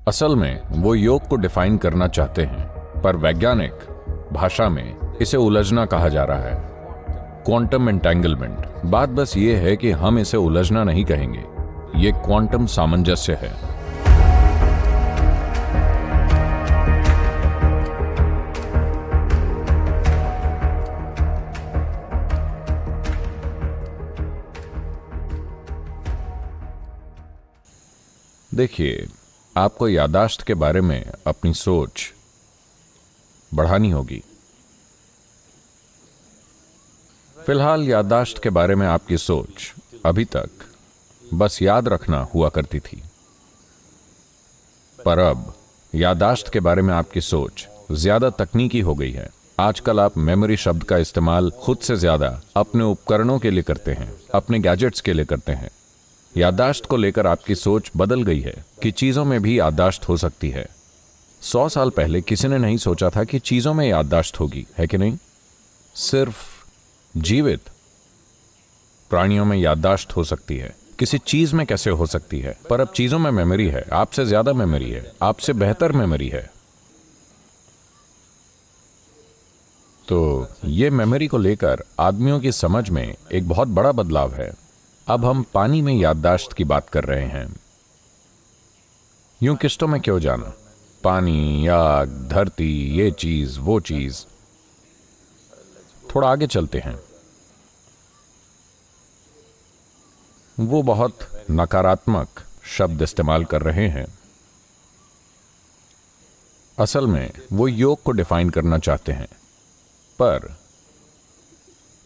असल में वो योग को डिफाइन करना चाहते हैं, पर वैज्ञानिक भाषा में इसे उलझना कहा जा रहा है। Quantum entanglement. बात बस ये है कि हम इसे उलझना नहीं कहेंगे, ये क्वांटम सामंजस्य है। देखिए, आपको याददाश्त के बारे में अपनी सोच बढ़ानी होगी। फिलहाल याददाश्त के बारे में आपकी सोच अभी तक बस याद रखना हुआ करती थी, पर अब याददाश्त के बारे में आपकी सोच ज्यादा तकनीकी हो गई है। आजकल आप मेमोरी शब्द का इस्तेमाल खुद से ज्यादा अपने उपकरणों के लिए करते हैं, अपने गैजेट्स के लिए करते हैं। याददाश्त को लेकर आपकी सोच बदल गई है कि चीजों में भी याददाश्त हो सकती है। 100 साल पहले किसी ने नहीं सोचा था कि चीजों में याददाश्त होगी, है कि नहीं? सिर्फ जीवित प्राणियों में याददाश्त हो सकती है, किसी चीज में कैसे हो सकती है? पर अब चीजों में मेमोरी है, आपसे ज्यादा मेमोरी है, आपसे बेहतर मेमोरी है। तो ये मेमोरी को लेकर आदमियों की समझ में एक बहुत बड़ा बदलाव है। अब हम पानी में याददाश्त की बात कर रहे हैं। यूं किस्तों में क्यों जाना? पानी, आग, धरती, ये चीज, वो चीज। थोड़ा आगे चलते हैं। वो बहुत नकारात्मक शब्द इस्तेमाल कर रहे हैं। असल में वो योग को डिफाइन करना चाहते हैं, पर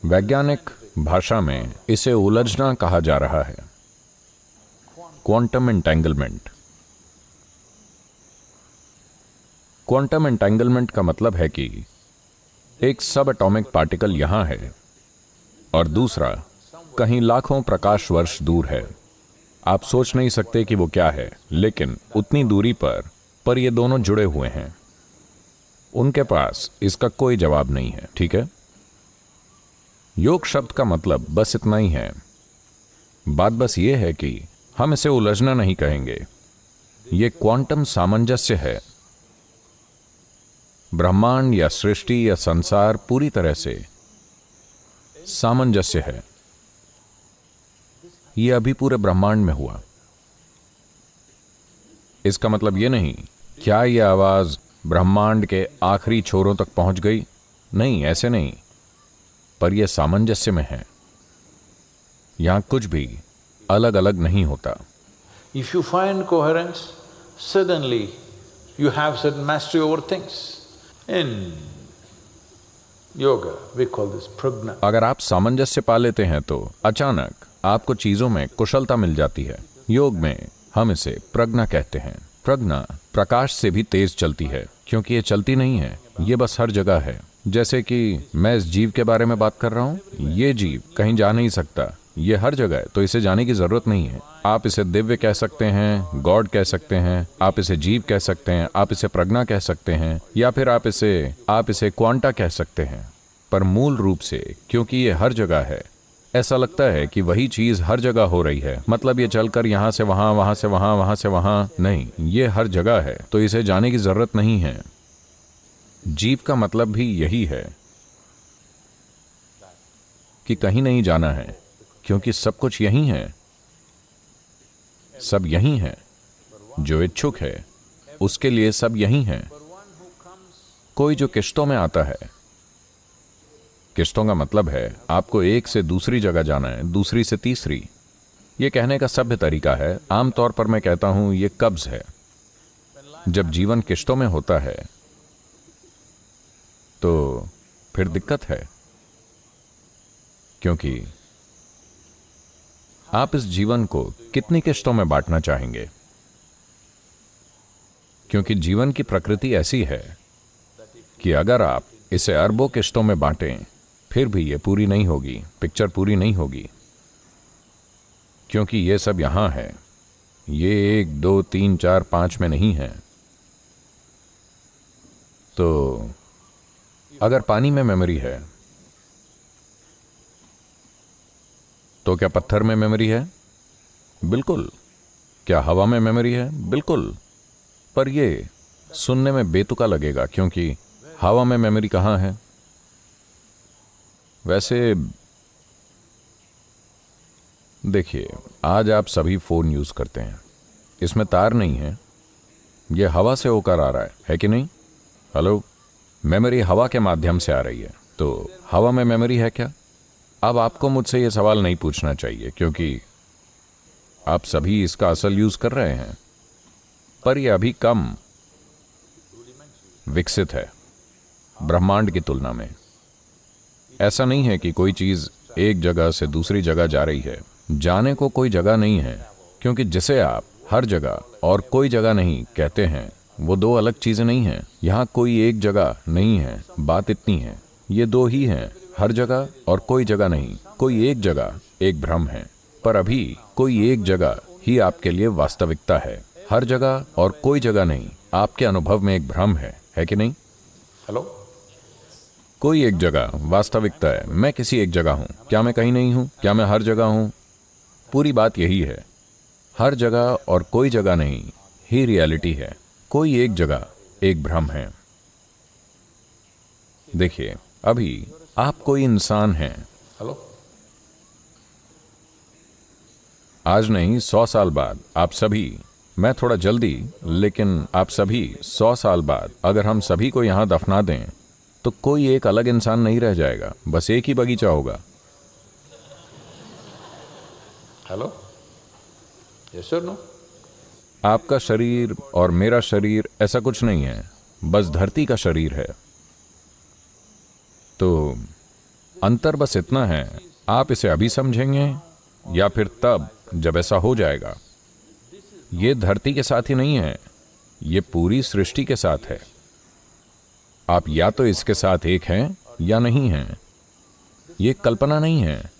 वैज्ञानिक भाषा में इसे उलझना कहा जा रहा है। Quantum entanglement. क्वांटम एंटेंगलमेंट का मतलब है कि एक सब एटॉमिक पार्टिकल यहां है और दूसरा कहीं लाखों प्रकाश वर्ष दूर है। आप सोच नहीं सकते कि वो क्या है, लेकिन उतनी दूरी पर ये दोनों जुड़े हुए हैं। उनके पास इसका कोई जवाब नहीं है, ठीक है? योग शब्द का मतलब बस इतना ही है। बात बस ये है कि हम इसे उलझना नहीं कहेंगे, ये क्वांटम सामंजस्य है। ब्रह्मांड या सृष्टि या संसार पूरी तरह से सामंजस्य है। ये अभी पूरे ब्रह्मांड में हुआ। इसका मतलब ये नहीं, क्या यह आवाज ब्रह्मांड के आखिरी छोरों तक पहुंच गई? नहीं, ऐसे नहीं, पर यह सामंजस्य में है। यहां कुछ भी अलग अलग नहीं होता। If you find coherence, suddenly you have certain mastery over things. In yoga, we call this prajna. अगर आप सामंजस्य पा लेते हैं तो अचानक आपको चीजों में कुशलता मिल जाती है। योग में हम इसे प्रज्ञा कहते हैं। प्रज्ञा प्रकाश से भी तेज चलती है, क्योंकि ये चलती नहीं है, ये बस हर जगह है। जैसे कि मैं इस जीव के बारे में बात कर रहा हूं, ये जीव कहीं जा नहीं सकता, ये हर जगह है, तो इसे जाने की जरूरत नहीं है। आप इसे दिव्य कह सकते हैं, गॉड कह सकते हैं, आप इसे जीव कह सकते हैं, आप इसे प्रज्ञा कह सकते हैं, या फिर आप इसे क्वांटा कह सकते हैं। पर मूल रूप से क्योंकि ये हर जगह है, ऐसा लगता है कि वही चीज हर जगह हो रही है। मतलब ये चलकर यहां से वहां, वहां से वहां, वहां से वहां नहीं, ये हर जगह है, तो इसे जाने की जरूरत नहीं है। जीव का मतलब भी यही है कि कहीं नहीं जाना है, क्योंकि सब कुछ यहीं है, सब यहीं है। जो इच्छुक है उसके लिए सब यहीं है। कोई जो किश्तों में आता है, किश्तों का मतलब है आपको एक से दूसरी जगह जाना है, दूसरी से तीसरी। यह कहने का सभ्य तरीका है। आमतौर पर मैं कहता हूं यह कब्ज है। जब जीवन किश्तों में होता है तो फिर दिक्कत है, क्योंकि आप इस जीवन को कितनी किश्तों में बांटना चाहेंगे? क्योंकि जीवन की प्रकृति ऐसी है कि अगर आप इसे अरबों किश्तों में बांटें, फिर भी ये पूरी नहीं होगी, पिक्चर पूरी नहीं होगी। क्योंकि ये सब यहां है, ये 1, 2, 3, 4, 5 में नहीं है। तो अगर पानी में मेमोरी है, तो क्या पत्थर में मेमोरी है? बिल्कुल। क्या हवा में मेमोरी है? बिल्कुल। पर ये सुनने में बेतुका लगेगा क्योंकि हवा में मेमोरी कहाँ है? वैसे देखिए, आज आप सभी फोन यूज करते हैं, इसमें तार नहीं है, यह हवा से होकर आ रहा है कि नहीं? हेलो, मेमोरी हवा के माध्यम से आ रही है, तो हवा में मेमोरी है क्या? अब आपको मुझसे यह सवाल नहीं पूछना चाहिए क्योंकि आप सभी इसका असल यूज कर रहे हैं, पर यह अभी कम विकसित है ब्रह्मांड की तुलना में। ऐसा नहीं है कि कोई चीज एक जगह से दूसरी जगह जा रही है, जाने को कोई जगह नहीं है, क्योंकि जिसे आप हर जगह और कोई जगह नहीं कहते हैं वो दो अलग चीजें नहीं हैं। यहाँ कोई एक जगह नहीं है, बात इतनी है, ये दो ही हैं, हर जगह और कोई जगह नहीं। कोई एक जगह एक भ्रम है, पर अभी कोई एक जगह ही आपके लिए वास्तविकता है। हर जगह और कोई जगह नहीं आपके अनुभव में एक भ्रम है कि नहीं? हेलो, कोई एक जगह वास्तविकता है। मैं किसी एक जगह हूं, क्या मैं कहीं नहीं हूं? क्या मैं हर जगह हूं? पूरी बात यही है, हर जगह और कोई जगह नहीं ही रियलिटी है। कोई एक जगह एक भ्रम है। देखिए, अभी आप कोई इंसान हैं, हेलो, आज नहीं 100 साल बाद आप सभी, मैं थोड़ा जल्दी, लेकिन आप सभी 100 साल बाद अगर हम सभी को यहां दफना दें तो कोई एक अलग इंसान नहीं रह जाएगा, बस एक ही बगीचा होगा। हेलो, यस और नो? आपका शरीर और मेरा शरीर ऐसा कुछ नहीं है, बस धरती का शरीर है। तो अंतर बस इतना है, आप इसे अभी समझेंगे या फिर तब जब ऐसा हो जाएगा। ये धरती के साथ ही नहीं है, ये पूरी सृष्टि के साथ है। आप या तो इसके साथ एक हैं या नहीं हैं। ये कल्पना नहीं है।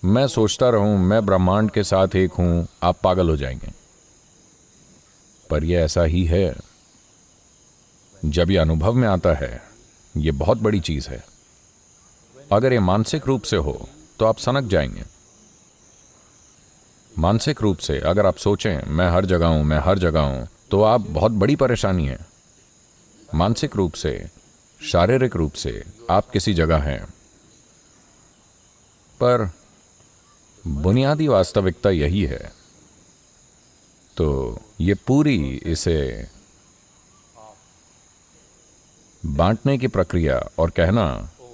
मैं सोचता रहूं मैं ब्रह्मांड के साथ एक हूं, आप पागल हो जाएंगे, पर यह ऐसा ही है। जब यह अनुभव में आता है, यह बहुत बड़ी चीज है। अगर यह मानसिक रूप से हो तो आप सनक जाएंगे। मानसिक रूप से अगर आप सोचें मैं हर जगह हूं, मैं हर जगह हूं, तो आप बहुत बड़ी परेशानी है। मानसिक रूप से, शारीरिक रूप से आप किसी जगह हैं, पर बुनियादी वास्तविकता यही है। तो ये पूरी इसे बांटने की प्रक्रिया और कहना,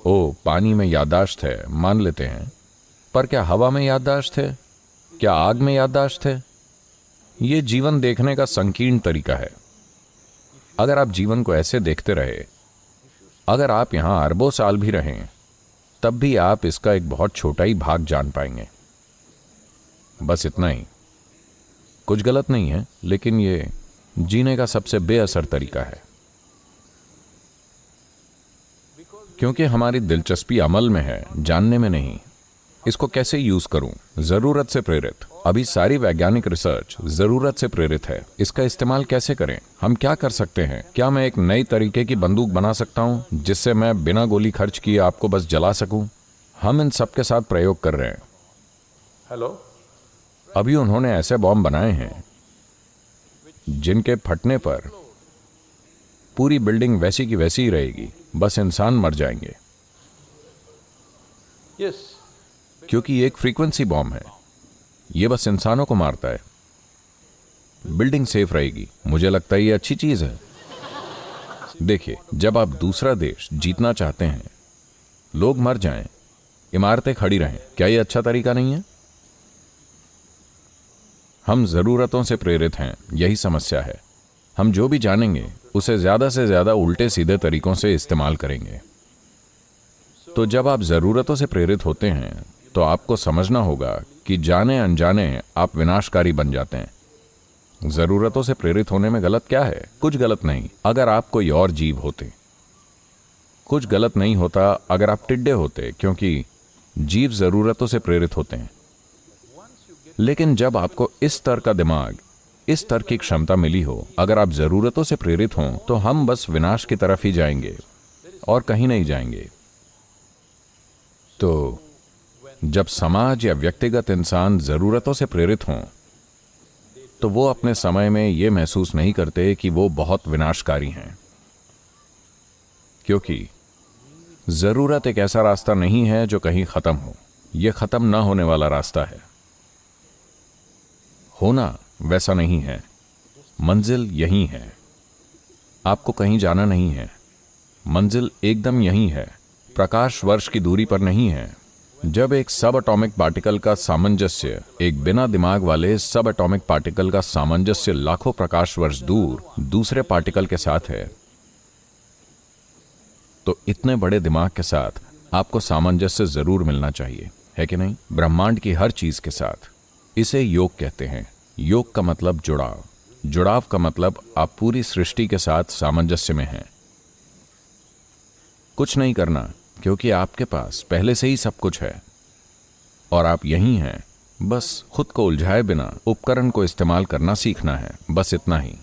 ओ पानी में याददाश्त है, मान लेते हैं, पर क्या हवा में याददाश्त है? क्या आग में याददाश्त है? ये जीवन देखने का संकीर्ण तरीका है। अगर आप जीवन को ऐसे देखते रहे, अगर आप यहां अरबों साल भी रहें, तब भी आप इसका एक बहुत छोटा ही भाग जान पाएंगे। बस इतना ही। कुछ गलत नहीं है, लेकिन ये जीने का सबसे बेअसर तरीका है, क्योंकि हमारी दिलचस्पी अमल में है, जानने में नहीं। इसको कैसे यूज करूं? जरूरत से प्रेरित। अभी सारी वैज्ञानिक रिसर्च जरूरत से प्रेरित है। इसका इस्तेमाल कैसे करें? हम क्या कर सकते हैं? क्या मैं एक नई तरीके की बंदूक बना सकता हूं जिससे मैं बिना गोली खर्च किए आपको बस जला सकूं? हम इन सब के साथ प्रयोग कर रहे हैं। हेलो, अभी उन्होंने ऐसे बॉम्ब बनाए हैं जिनके फटने पर पूरी बिल्डिंग वैसी की वैसी ही रहेगी, बस इंसान मर जाएंगे, यस, क्योंकि ये एक फ्रीक्वेंसी बॉम्ब है। ये बस इंसानों को मारता है। बिल्डिंग सेफ रहेगी। मुझे लगता है ये अच्छी चीज है। देखिए, जब आप दूसरा देश जीतना चाहते हैं, लोग मर जाएं, इमारतें खड़ी रहें, क्या ये अच्छा तरीका नहीं है? हम जरूरतों से प्रेरित हैं, यही समस्या है। हम जो भी जानेंगे उसे ज्यादा से ज्यादा उल्टे सीधे तरीकों से इस्तेमाल करेंगे। तो जब आप जरूरतों से प्रेरित होते हैं तो आपको समझना होगा कि जाने अनजाने आप विनाशकारी बन जाते हैं। जरूरतों से प्रेरित होने में गलत क्या है? कुछ गलत नहीं अगर आप कोई और जीव होते। कुछ गलत नहीं होता अगर आप टिड्डे होते, क्योंकि जीव जरूरतों से प्रेरित होते हैं। लेकिन जब आपको इस स्तर का दिमाग, इस स्तर की क्षमता मिली हो, अगर आप जरूरतों से प्रेरित हों, तो हम बस विनाश की तरफ ही जाएंगे और कहीं नहीं जाएंगे। तो जब समाज या व्यक्तिगत इंसान जरूरतों से प्रेरित हों, तो वो अपने समय में ये महसूस नहीं करते कि वो बहुत विनाशकारी हैं, क्योंकि जरूरत एक ऐसा रास्ता नहीं है जो कहीं खत्म हो। यह खत्म ना होने वाला रास्ता है। होना वैसा नहीं है। मंजिल यही है। आपको कहीं जाना नहीं है। मंजिल एकदम यही है, प्रकाश वर्ष की दूरी पर नहीं है। जब एक सब एटॉमिक पार्टिकल का सामंजस्य एक बिना दिमाग वाले सब एटॉमिक पार्टिकल का सामंजस्य लाखों प्रकाश वर्ष दूर दूसरे पार्टिकल के साथ है, तो इतने बड़े दिमाग के साथ आपको सामंजस्य जरूर मिलना चाहिए, है कि नहीं? ब्रह्मांड की हर चीज के साथ। इसे योग कहते हैं। योग का मतलब जुड़ाव। जुड़ाव का मतलब आप पूरी सृष्टि के साथ सामंजस्य में हैं। कुछ नहीं करना, क्योंकि आपके पास पहले से ही सब कुछ है और आप यही हैं। बस खुद को उलझाए बिना उपकरण को इस्तेमाल करना सीखना है, बस इतना ही।